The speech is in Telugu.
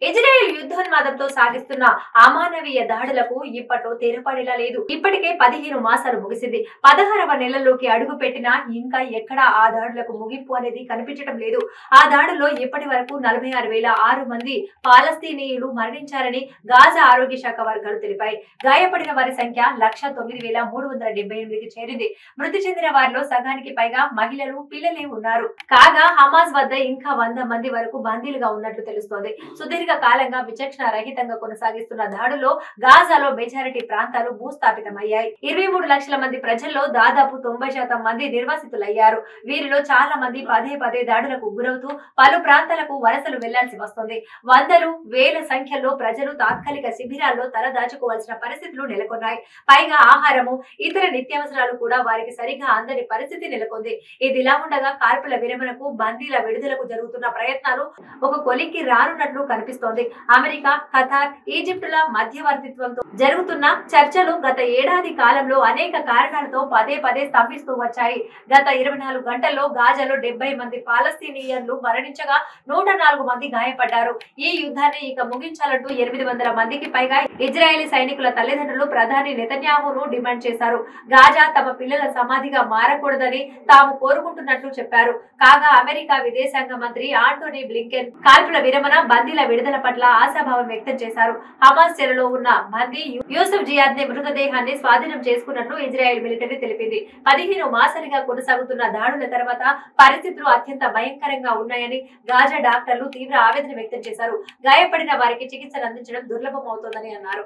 ఇజ్రాయెల్ యుద్ధోన్మాదంతో సాగిస్తున్న అమానవీయ దాడులకు ఇప్పట్లో తెరపడేలా లేదు. ఇప్పటికే 15 మాసాలు ముగిసింది. 16వ నెలలోకి అడుగు పెట్టినా ఇంకా ఎక్కడా ఆ దాడులకు ముగింపు అనేది కనిపించడం లేదు. ఆ దాడుల్లో ఇప్పటి వరకు 46,006 మంది పాలస్తీనీయులు మరణించారని గాజా ఆరోగ్య శాఖ వర్గాలు తెలిపాయి. గాయపడిన వారి సంఖ్య 1,09,378కి చేరింది. మృతి చెందిన వారిలో సగానికి పైగా మహిళలు, పిల్లలే ఉన్నారు. కాగా హమాస్ వద్ద ఇంకా 100 మంది వరకు బందీలుగా ఉన్నట్లు తెలుస్తోంది. సుదీర్ఘ కాలంగా విచక్షణ రహితంగా కొనసాగిస్తున్న దాడుల్లో గాజాలో మెజారిటీ ప్రాంతాలు భూస్థాపితమయ్యాయి. 23 లక్షల మంది ప్రజల్లో దాదాపు 90% మంది నిర్వాసితులయ్యారు. వీరిలో చాలా మంది పదే దాడులకు గురవుతూ పలు ప్రాంతాలకు వలసలు వెళ్లాల్సి వస్తోంది. వందలు, వేల సంఖ్యలో ప్రజలు తాత్కాలిక శిబిరాల్లో తలదాచుకోవాల్సిన పరిస్థితులు నెలకొన్నాయి. పైగా ఆహారము, ఇతర నిత్యావసరాలు కూడా వారికి సరిగా అందని పరిస్థితి నెలకొంది. ఇదిలా ఉండగా కాల్పుల విరమణకు, బందీల విడుదలకు జరుగుతున్న ప్రయత్నాలు ఒక కొలిక్కి రానున్నట్లు కనిపిస్తోంది. అమెరికా, ఖతార్, ఈజిప్టుల మధ్యవర్తిత్వంతో జరుగుతున్న చర్చలు గత ఏడాది కాలంలో అనేక కారణాలతో పదే స్తంభిస్తూ వచ్చాయి. గత 24 గంటల్లో గాజాలో 70 మంది పాలస్తీనియన్లు మరణించగా 104 మంది గాయపడ్డారు. ఈ యుద్ధాన్ని ఇక ముగించాలంటూ 800 మందికి పైగా ఇజ్రాయేలీ సైనికుల తల్లిదండ్రులు ప్రధాని నెతన్యాహును డిమాండ్ చేశారు. గాజా తమ పిల్లల సమాధిగా మారకూడదని తాము కోరుకుంటున్నట్లు చెప్పారు. కాగా అమెరికా విదేశాంగ మంత్రి ఆంటోనీ బ్లింకెన్ కాల్పుల విరమణ, బందీల విడుదల పట్ల ఆశాభావం వ్యక్తం చేశారు. హమాస్ చెరలో ఉన్న బందీ యూసుఫ్ జియాద్ ని మృతదేహాన్ని స్వాధీనం చేసుకున్నట్లు ఇజ్రాయెల్ మిలిటరీ తెలిపింది. 15 మాసాలుగా కొనసాగుతున్న దాడుల తర్వాత పరిస్థితులు అత్యంత భయంకరంగా ఉన్నాయని గాజా డాక్టర్లు తీవ్ర ఆవేదన వ్యక్తం చేశారు. గాయపడిన వారికి చికిత్సలు అందించడం దుర్లభం అవుతోందని అన్నారు.